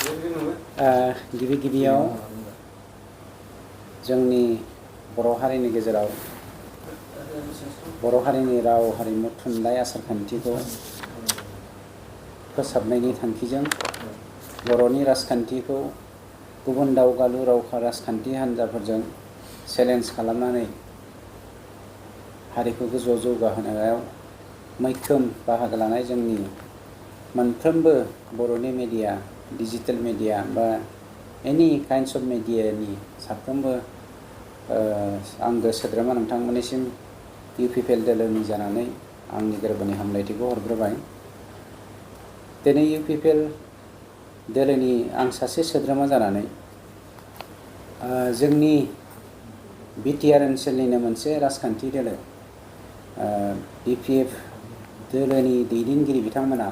गिबि गिबियाव जोंनि बर' हारिनि गेजेराव बर' हारिनि राव हारिमु थुनलाइ आसार खान्थिखौ फोसाबनायनि थांखिजों बर'नि राजखान्थिखौ गुबुन दावगालु राजखान्थि हान्जाफोरजों चेलेन्ज खालामनानै हारिखौ गोजौआव जौगाहोनायाव मैखोम बाहागो लानाय जोंनि मोनफ्रोमबो बर'नि मिडिया डिजिटेल मिडिया बा एनी काइन्ड्स अफ मिडियानि साफ्रोमबो आंगो सोद्रोमा नोंथांमोननिसिम इउपिपिएल दोलोनि जानानै आंनि गोरबोनि हामलायथिखौ हरग्रोबाय। दिनै इउपिपिएल दोलोनि आं सासे सोद्रोमा जानानै जोंनि बिटिआर ओनसोलनिनो मोनसे राजखान्थि दोलो डिपिएफ दोलोनि दैदेनगिरि बिथांमोना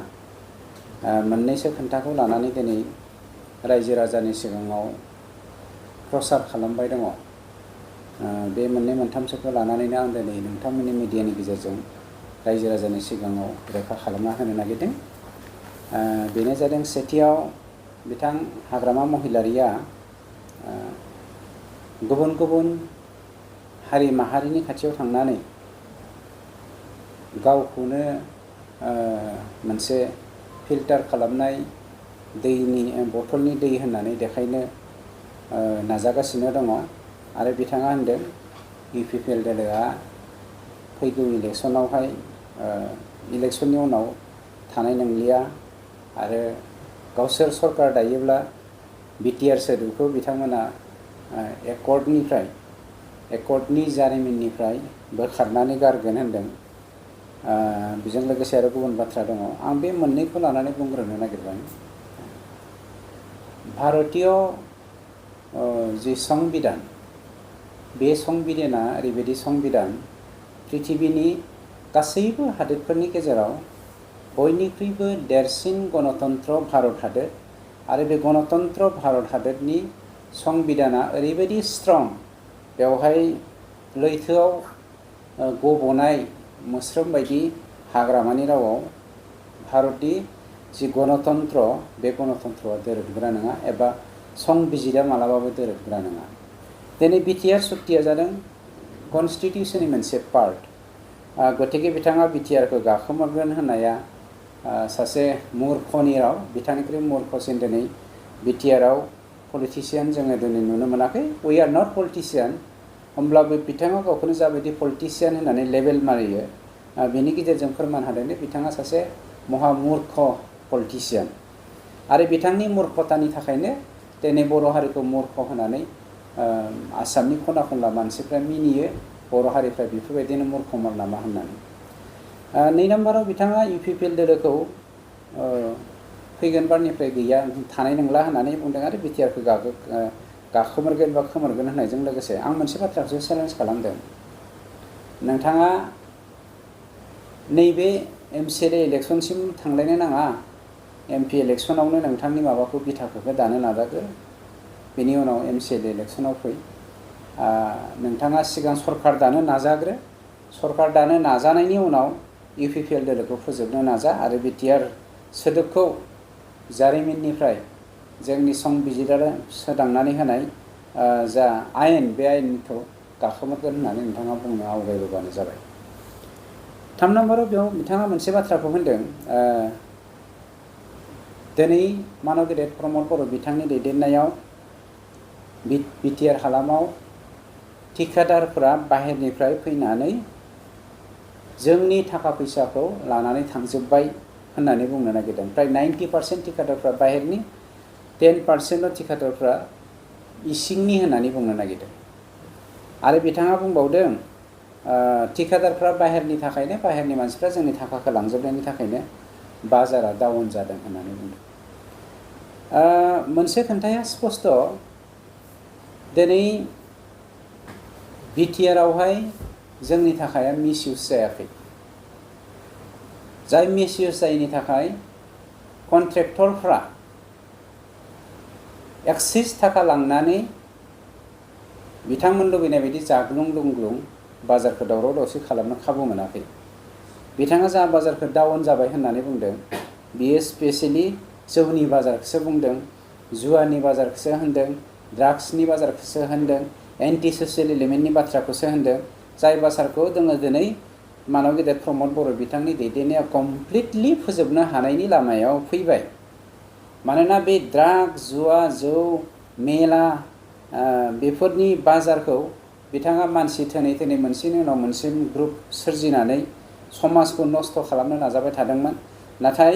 मोननैसो खोथाखौ लानानै दिनै रायजो राजानि सिगाङाव प्रसार खालामबाय दङ। बे मोननै मोनथामसोखौ लानानैनो आं दिनै नोंथांमोननि मिडियानि गेजेरजों रायजो राजानि सिगाङाव रोखा खालामना होनो नागिरदों। बेनो जादों सेथियाव बिथां हाग्रामा महिलारिया गुबुन गुबुन हारि माहारिनि खाथियाव थांनानै गावखौनो मोनसे फिल्टार खालामनाय दैनि बथलनि दै होननानै देखायनो नाजागासिनो दङ आरो बिथाङा होनदों इउपिपिएल दोलोआ फैगौ इलेक्सनावहाय इलेक्सननि उनाव थानाय नंलिया आरो गावसोर सरकार दायोब्ला बिटिआर सोदोबखौ बिथांमोना एकर्डनि जारिमिननिफ्राय बोखारनानै गारगोन होनदों। बेजों लोगोसे आरो गुबुन बाथ्रा दङ। आं बे मोननैखौ लानानै बुंग्रोनो नागिरबाय। भारतीय जि संबिधान बे संबिधाना ओरैबायदि संबिधान पृथिबीनि गासैबो हादोरफोरनि गेजेराव बयनिख्रुइबो देरसिन गणतन्त्र भारत हादर आरो बे गणतन्त्र भारत हादरनि संबिधाना ओरैबायदि स्ट्रं बेवहाय लैथोआव गब'नाय मोस्रोम बायदि हाग्रामानि रावाव भारतनि जि गणतन्त्र बे गणतन्त्रआ दोरोदग्रा नङा एबा संबिजिदा मालाबाबो दोरोदग्रा नङा। दिनै बिटिआर सुक्तिया जादों कनस्टिटिउसननि मोनसे पार्ट। गतिके बिथाङा बिटिआरखौ गाखोमोरगोन होननाया सासे मूर्खनि राव। बिथांनिख्रुइ मूर्खसिन दिनै बिटिआरआव पलिटिसियान जोङो दिनै नुनो मोनाखै। We are not politician. होमब्लाबो बिथाङा गावखौनो जाबायदि पलिटिसियान होननानै लेबेल मारियो बेनि गेजेरजों फोरमान होदों बिथाङा सासे महामूर्ख पलिटिसियान आरो बिथांनि मूर्खतानि थाखायनो दिनै बर' हारिखौ मूर्ख होनानै आसामनि खना खनला मानसिफ्रा मिनियो बर' हारिफ्रा बेफोरबायदिनो मूर्खमार नामा होननानै। 2 नम्बराव बिथाङा इउपिपिएल दोलोखौ फैगोन बारनिफ्राय गैया थानाय नंला होननानै बुंदों आरो बिटिआरखौ गाखोमोरगोन बा खोमोरगोन होननायजों लोगोसे आं मोनसे बाथ्राखौसो चेलेन्ज खालामदों। नोंथाङा नैबे एमसिएलए इलेक्सनसिम थांलायनो नाङा, एमपि इलेक्सनावनो नोंथांनि माबाखौ बिथाखौ दानो नाजागोन। बेनि उनाव एमसिएलए इलेक्सनाव फै। नोंथाङा सिगां सरकार दानो नाजाग्रो। सरकार दानो नाजानायनि उनाव इउपिपिएल दोलोखौ फोजोबनो नाजा आरो बिटिआर सोदोबखौ जारिमिननिफ्राय जोंनि संबिजिरा सोदांनानै होनाय जा आयेन बे आयेनखौ गाखोमोरगोन होननानै नोंथाङा बुंनो आवगायबोबानो जाबाय। 3 नम्बराव बेयाव बिथाङा मोनसे बाथ्राखौ होनदों। दिनै मानव गेदेर प्रमद बर' बिथांनि दैदेननायाव बिटिआर हालामाव थिकादारफोरा बाहेरनिफ्राय फैनानै जोंनि थाखा फैसाखौ लानानै थांजोब्बाय होननानै बुंनो नागिरदों। प्राय 90% थिकादारफ्रा बाहेरनि, 10%ल' थिकादारफ्रा इसिंनि होननानै बुंनो नागिरदों। आरो बिथाङा बुंबावदों थिकादारफ्रा बाहेरनि थाखायनो बाहेरनि मानसिफ्रा जोंनि थाखाखौ लांजोबनायनि थाखायनो बाजारा डाउन जादों होननानै बुंदों। मोनसे खोन्थाया स्पस्ट। दिनै बिटिआरआवहाय जोंनि थाखाय मिसइउज जायाखै। जाय मिसइउज जायैनि थाखाय कन्ट्रेक्टरफ्रा एक्सिस थाखा लांनानै बिथांमोन लुबैनाय बायदि जाग्लुं लुंग्लुं बाजारखौ दावराव दावसि खालामनो खाबु मोनाखै। बिथाङा जा बाजारखौ डाउन जाबाय होननानै बुंदों बियो स्पेसियेलि जौनि बाजारखौसो बुंदों। जुवानि बाजारखौसो होनदों, ड्राग्सनि बाजारखौसो होनदों, एन्टि ससियेल एलिमेन्टनि बाथ्राखौसो होनदों, जाय बाजारखौ जोङो दिनै मानब गेदेर प्रमद बर' बिथांनि दैदेननायाव कमप्लिटलि फोजोबनो हानायनि लामायाव फैबाय। मानोना बे ड्राग्स, जुवा, जौ, मेला बेफोरनि बाजारखौ बिथाङा मानसि थोनै थोनै मोनसेनि उनाव मोनसे ग्रुप सोरजिनानै समाजखौ नस्थ' खालामनो नाजाबाय थादोंमोन। नाथाय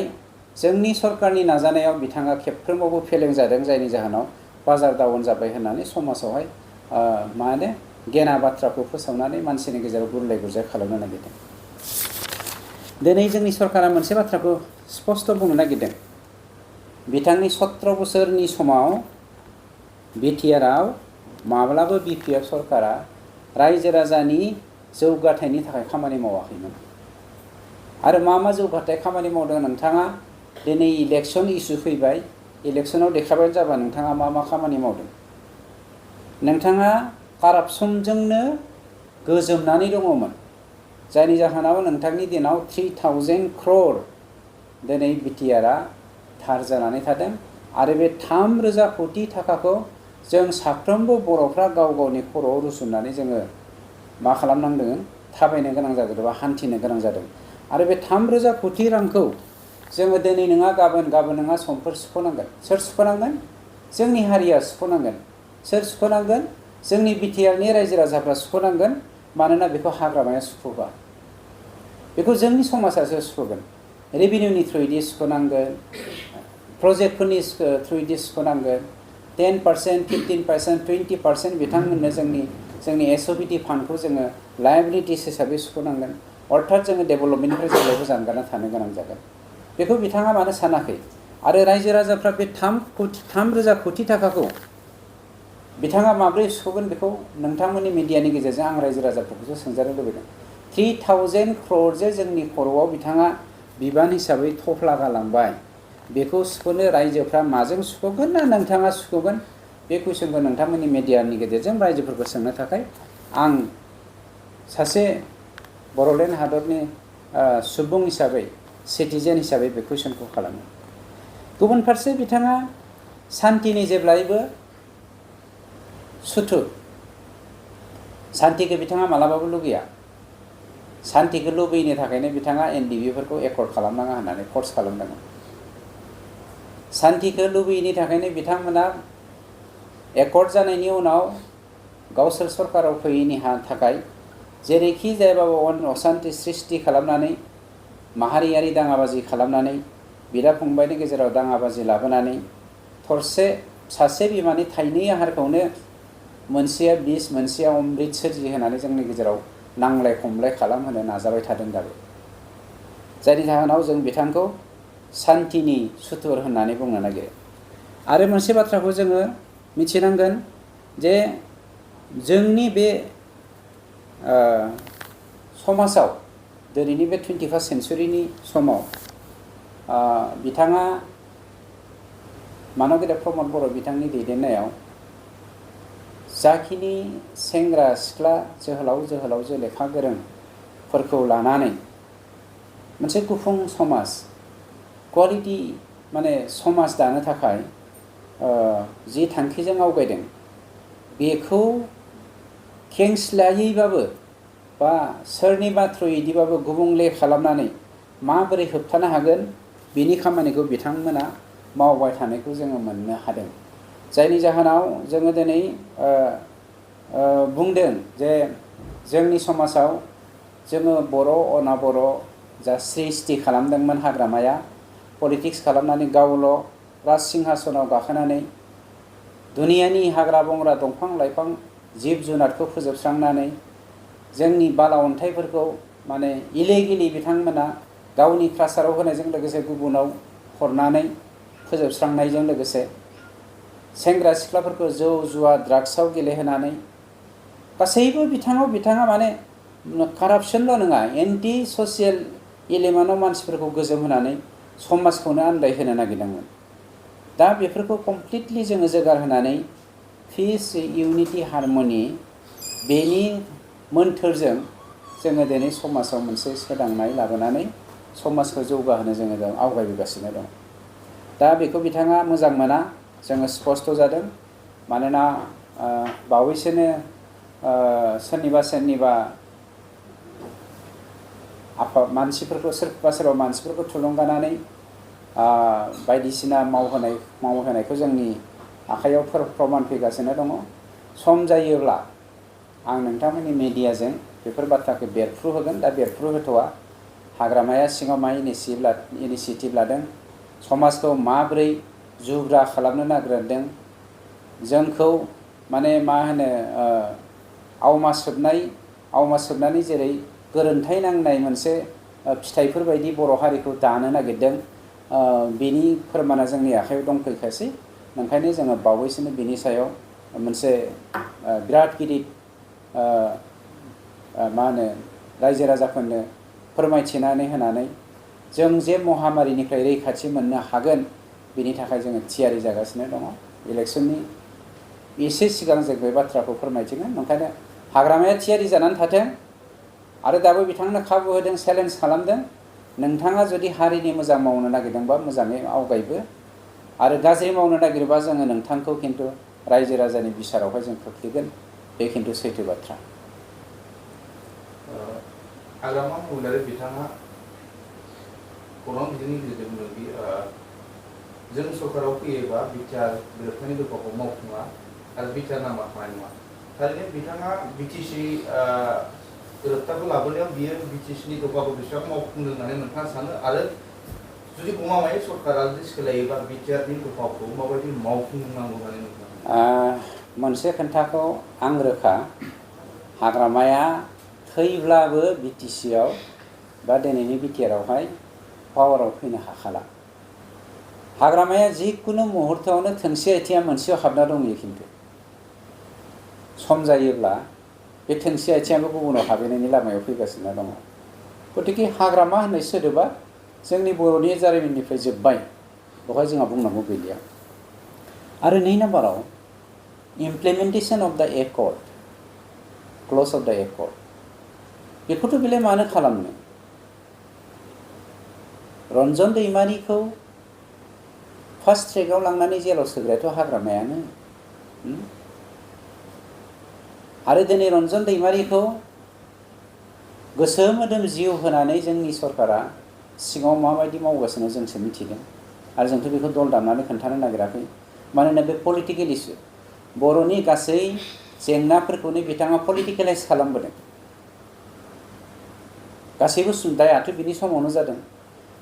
जोंनि सरकारनि नाजानायाव बिथाङा खेबफ्रोमावबो फेलें जादों, जायनि जाहोनाव बाजार डाउन जाबाय होननानै समाजावहाय मा होनो गेना बाथ्राखौ फोसावनानै मानसिनि गेजेराव गुरलाय गुरजाय खालामनो नागिरदों। दिनै जोंनि सरकारा मोनसे बाथ्राखौ स्पष्ट बुंनो नागिरदों। बिथांनि 17 बोसोरनि समाव बिटिआरआव माब्लाबो बिपिएफ सरकारा रायजो राजानि जौगाथायनि थाखाय खामानि मावाखैमोन। आरो मा जौगाथाय खामानि मावदों नोंथाङा दिनै इलेक्सन इस्यु फैबाय, इलेक्सनाव देखायबानो जाबा नोंथाङा मा खामानि मावदों। नोंथाङा कारापसनजोंनो गोजोमनानै दङमोन, जायनि जाहोनाव नोंथांनि दिनाव 3000 crore दिनै बिटिआरआ धार जानानै थादों। आरो बे 3000 कोटी थाखाखौ जों साफ्रोमबो बर'फ्रा गाव गावनि खर'आव रुजुननानै जोङो मा खालामनांदों, थाबायनो गोनां जादों बा हान्थिनो गोनां जादों। आरो बे 3000 कोटी रांखौ जोङो दिनै नङा गाबोन नङा समफोर सुख'नांगोन। सोर सुख'नांगोन? जोंनि हारिया सुख'नांगोन। सोर सुख'नांगोन? जोंनि बिटिआरनि रायजो राजाफ्रा सुख'नांगोन। मानोना बेखौ हाग्रामाया सुख'बा, बेखौ जोंनि समाजासो सुख'गोन। रेभिनिउनि थ्रुयै सुख'नांगोन, प्रजेक्टफोरनि थ्रुयै सुख'नांगोन। 10%, 15%, 20% बिथांमोननो जोंनि एसअबिटि फान्डखौ जोङो लायाबिलिटिस हिसाबै सुख'नांगोन। अर्थात जोङो डेभेलपमेन्टनिफ्राय जेब्लायबो जानगारना थानो गोनां जागोन। बेखौ बिथाङा मानो सानाखै? आरो रायजो राजाफ्रा बे 3000 कोटी थाखाखौ बिथाङा माब्रै सुख'गोन बेखौ नोंथांमोननि मिडियानि गेजेरजों आं रायजो राजाफोरखौसो सोंजानो लुबैदों। 3000 crore जे जोंनि खर'आव बिथाङा बिबान हिसाबै थफ्ला गालांबाय, बेखौ सुख'नो रायजोफ्रा माजों सुख'गोन ना नोंथाङा सुख'गोन? बे कुइसनखौ नोंथांमोननि मिडियानि गेजेरजों रायजोफोरखौ सोंनो थाखाय आं सासे बर'लेण्ड हादरनि सुबुं हिसाबै, सिटिजेन हिसाबै बे कुइसनखौ खालामो। गुबुन फारसे बिथाङा सान्तिनि जेब्लायबो सुथुर। सान्तिखौ बिथाङा मालाबाबो लुगैया। सान्तिखौ लुबैनो थाखायनो बिथाङा एनडिबिफोरखौ एकर्ड खालामनाङा होननानै फर्स खालामदोंमोन। सान्तिखौ लुबैयैनि थाखायनो बिथांमोना एकर्ड जानायनि उनाव गावसोर सरकाराव फैयैनि थाखाय जेरैखि जायाबाबो असान्ति सृष्टि खालामनानै, माहारियारि दाङाबाजि खालामनानै, बिदा फंबायनि गेजेराव दाङाबाजि लाबोनानै सासे बिमानि 2 आहारखौनो मोनसेया बिस मोनसेया अमृत सोरजिहोनानै जोंनि गेजेराव नांलाय खमलाय खालामहोनो नाजाबाय थादों दाबो। जायनि जाहोनाव जों बिथांखौ सान्तिनि सुथुर होननानै बुंनो नागिरो। आरो मोनसे बाथ्राखौ जोङो मिथिनांगोन जे जोंनि बे समाजाव दिनैनि बे 21st सेन्चुरिनि समाव बिथाङा मानब गेदेर प्रमद बर' बिथांनि दैदेननायाव जाखिनि सेंग्रा सिख्ला जोहोलाव लेखा गोरोंफोरखौ लानानै मोनसे गुफुं समाज, क्वालिटी माने समाज दानो थाखाय जि थांखिजों आवगायदों, बेखौ खेंस्लायैबाबो बा सोरनिबा थ्रुयैबाबो गुबुंले खालामनानै माबोरै होबथानो हागोन, बेनि खामानिखौ बिथांमोना मावबाय थानायखौ जोङो मोननो हादों। जायनि जाहोनाव जोङो दिनै बुंदों जे जोंनि समाजाव जोङो बर' अनाबर' जा सृष्टि खालामदोंमोन हाग्रामाया, पलिटिक्स खालामनानै गावल' राज सिंहासनाव गाखोनानै दुनियानि हाग्रा बंग्रा दंफां लाइफां जिब जुनारखौ फोजोबस्रांनानै जोंनि बाला अन्थाइफोरखौ माने इलिगेलि बिथांमोना गावनि कालचाराव होनायजों लोगोसे गुबुनाव हरनानै फोजोबस्रांनायजों लोगोसे सेंग्रा सिख्लाफोरखौ जौ जुवा ड्राग्सआव गेलेहोनानै गासैबो बिथाङा माने कारापसनल' नङा, एन्टि ससियेल एलिमेन्टआव मानसिफोरखौ गोजोम होनानै समाजखौनो आन्दायहोनो नागिरदोंमोन। दा बेफोरखौ कमप्लिटलि जोङो जौगाहोनानै पिस, इउनिटि, हारमनि बेनि मोन्थोरजों जोङो दिनै समाजाव मोनसे सोदांनाय लाबोनानै समाजखौ जौगाहोनो जोङो आवगायबोगासिनो दं। दा बेखौ बिथाङा मोजां मोना जोङो स्पष्ट जादों मानोना बावैसोनो सोरनिबा मानसिफोरखौ सोरबा मानसिफोरखौ थुलुंगानानै बायदिसिना मावहोनायखौ जोंनि आखायाव प्रमान फैगासिनो दङ। सम जायोब्ला आं नोंथांमोननि मिडियाजों बेफोर बाथ्राखौ बेरफ्रुहोगोन। दा बेरफ्रुहोथ'आ हाग्रामाया सिङाव मा इनिसिएटिभ लादों, समाजखौ माबोरै जुब्रा खालामनो नागिरदों, जोंखौ माने मा होनो आवमा सोबनानै जेरै गोरोन्थाइ नांनाय मोनसे फिथाइफोर बायदि बर' हारिखौ दानो नागिरदों, बेनि फोरमाना जोंनि आखायाव दंफैखासै। ओंखायनो जोङो बावैसोनो बेनि सायाव मोनसे बिराद गिदिर मा होनो रायजो राजाफोरनो फोरमायथिनानै होनानै जों जे महामारिनिफ्राय रैखाथि मोननो हागोन बेनि थाखाय जोङो थियारि जागासिनो दङ। इलेक्सननि एसे सिगां जों बे बाथ्राखौ फोरमायथिगोन। ओंखायनो हाग्रामाया थियारि जानानै थाथों आरो दाबो बिथांनो खाबु होदों, चेलेन्ज खालामदों। नोंथाङा जुदि हारिनि मोजां मावनो नागिरदोंबा मोजाङै आवगायबो, आरो गाज्रि मावनो नागिरबा जोङो नोंथांखौ खिन्थु रायजो राजानि बिसारावहाय जों खोख्लैगोन। बे खिन्थु सैथो बाथ्रा। हाग्रामा महिलारि बिथाङा खौरां बिजोंनि गेजेरजों बुंदोंदि जों सरकाराव फैयोबा बिटिआर गोरोबथानि दफाखौ मावफुङा आरो बिटिआर नामा थानाय नङा। थारैनो बिथाङा बिटिसि गोरोबथाखौ लाबोनायाव बियो बिटिसिनि दफाखौ बेसेबां मावफुंदों होननानै नोंथाङा सानो, आरो जुदि गमामायै सरकारा जुदि सोलायोबा बिटिआरनि दफाखौ माबायदि मावफुंनांगौ होननानै नोंथाङा? मोनसे खोन्थाखौ आं रोखा, हाग्रामाया थैब्लाबो बिटिसिआव बा दिनैनि बिटिआरआवहाय पावाराव फैनो हाखाला। हाग्रामाया जिखुनु मुहुर्तआवनो थोंसे आथिङा मोनसेयाव हाबना दंयो, खिन्थु सम जायोब्ला बे थोंसे आथिङाबो गुबुनाव हाबहैनायनि लामायाव फैगासिनो दङ। गतिके हाग्रामा होननाय सोदोबा जोंनि बर'नि जारिमिननिफ्राय जोब्बाय, बेवहाय जोंहा बुंनांगौ गैलिया। आरो 2 नाम्बाराव इमप्लिमेन्टेसन अफ द एकर्ड, क्लज अफ द एकर्ड, बेखौथ' बेलाय मानो खालामनो? रन्जन दैमारिखौ फार्स्ट ट्रेकआव लांनानै जेलाव सोग्रायाथ' हाग्रामायानो। आरो दिनै रन्जन दैमारिखौ गोसो मोदोम जिउ होनानै जोंनि सरकारा सिङाव माबायदि मावगासिनो जोंसो मिथिदों। आरो जोंथ' बेखौ दल दामनानै खोन्थानो नागिराखै। मानोना बे पलिटिकेल इस्यु, बर'नि गासै जेंनाफोरखौनो बिथाङा पलिटिकेलाइज खालामबोदों। गासैबो दायाथ' बिनि समावनो जादों।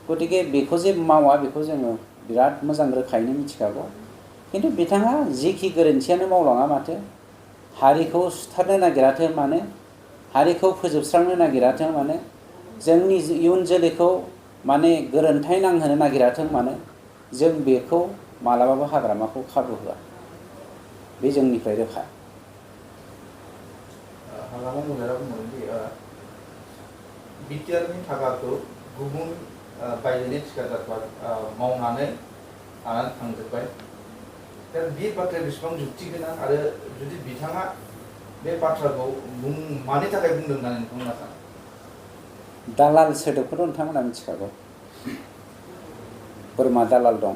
गतिके बेखौ जे मावा बेखौ जोङो बिराद मोजां रोखायैनो मिथिखागौ। खिन्थु बिथाङा जिखि गोरोन्थियानो मावलाङा माथो, हारिखौ सुथारनो नागिराथों मानो, हारिखौ फोजोबस्रांनो नागिराथों मानो, जोंनि इयुन जोलैखौ माने गोरोन्थाइ नांहोनो नागिराथों मानो, जों बेखौ मालाबाबो हाग्रामाखौ खाबु होआ। बे जोंनिफ्राय रोखा। हाग्रामा महिलारिया बुंदोंदि बिटिआरनि थाखाखौ गुबुन बायजोनि थिखादारफ्रा मावनानै लानानै थांजोब्बाय। दा बे बाथ्राया बेसेबां जुक्ति गोनां, आरो जुदि बिथाङा बे बाथ्राखौ मानि थाखाय बुंदों होननानै नोंथांमोना सानो? दालाल सोदोबखौथ' नोंथांमोना मिथिखागौ। बोरमा दालाल दं,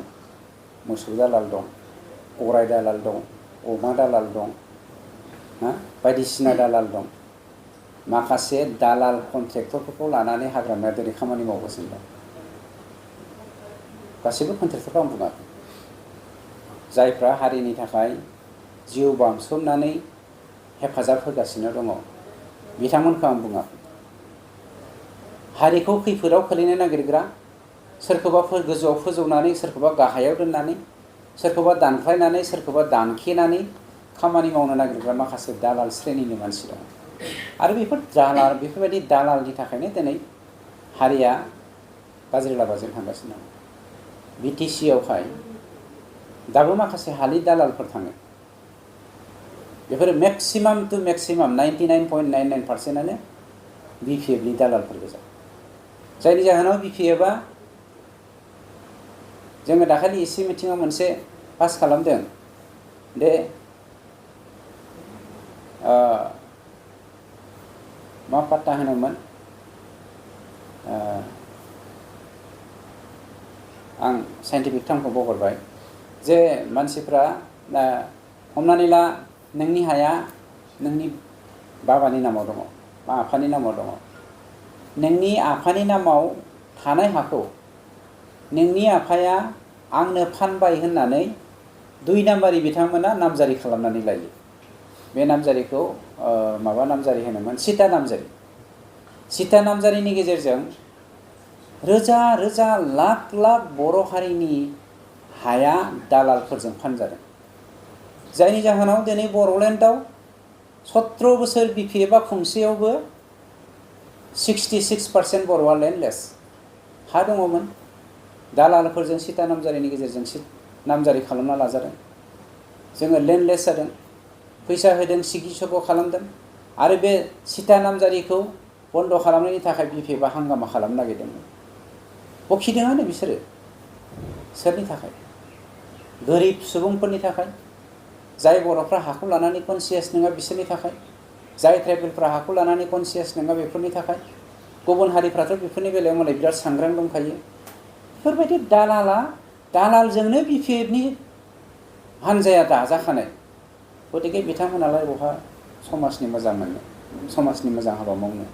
मोसौ दालाल दं, गराय दालाल दं, अमा दालाल दं, बायदिसिना दालाल दं। माखासे दालाल कन्ट्रेक्टरफोरखौ लानानै हाग्रामाया दिनै खामानि मावगासिनो दं। गासैबो कन्ट्रेक्टरखौ आं बुङाखै। जायफ्रा हारिनि थाखाय जिउ बाउसोमनानै हेफाजाब होगासिनो दङ, बिथांमोनखौ आं बुङाखै। हारिखौ खैफोदाव खोलैनो नागिरग्रा, सोरखौबा गोजौआव फोजौनानै, सोरखौबा गाहायाव दोननानै, सोरखौबा दानख्लायनानै, सोरखौबा दानखेनानै खामानि मावनो नागिरग्रा माखासे दालाल श्रेणिनि मानसि दं। आरो बेफोरबायदि दालालनि थाखायनो दिनै हारिया गाज्रि लामाजों थांगासिनो दं। बिटिसिआवहाय दाबो माखासे हालि दालालफोर थाङो। बेफोरो मेक्सिमाम टु मेक्सिमाम 99.99% बिपिएफनि दालालफोर गोजा। जायनि जाहोनाव बिपिएफआ, जोङो दाखालि एसे मिटिङाव मोनसे पास खालामदों दे मा पाट्टा होनोमोन, आं साइन्टिफिक टार्मखौ बावगारबाय। जे मानसिफ्रा हमनानै ला नोंनि हाया नोंनि बाबानि नामाव दङ बा आफानि नामाव दङ नोंनि आफानि नामाव थानाय हाखौ नोंनि आफाया आंनो फानबाय होननानै 2 नाम्बारि बिथांमोना नामजारि खालामनानै लायो बे नामजारिखौ माबा नामजारि होनोमोन सिटा नामजारि सिटा नामजारिनि गेजेरजों रोजा रोजा लाख लाख बर' हारिनि हाया दालालफोरजों फानजादों जायनि जाहोनाव दिनै बर'लेण्डआव 17 बोसोर बिपिएफआ खुंसेयावबो 66% बर'आ लेन्डलेस हा दङमोन दालालफोरजों सिटा नामजारिनि गेजेरजों नामजारि खालामना लाजादों जोङो लेन्डलेस जादों फैसा होदों सिगिसग' खालामदों आरो बे सिटा नामजारिखौ बन्द' खालामनायनि थाखाय बिपिएफआ हांगामा खालामनो नागिरदोंमोन बखिदोंआनो बिसोरो सोरनि थाखाय गोरिब सुबुंफोरनि थाखाय जाय बर'फ्रा हाखौ लानानै कनसियास नङा बिसोरनि थाखाय जाय ट्राइबेलफ्रा हाखौ लानानै कनसियास नङा बेफोरनि थाखाय गुबुन हारिफ्राथ' बेफोरनि बेलायाव मालाय बिराद सांग्रां दंखायो बेफोरबायदि दालालजोंनो बिपिएफनि हानजाया दाजाखानाय गतिके बिथांमोनालाय बहा समाजनि मोजां मोननो समाजनि मोजां हाबा मावनो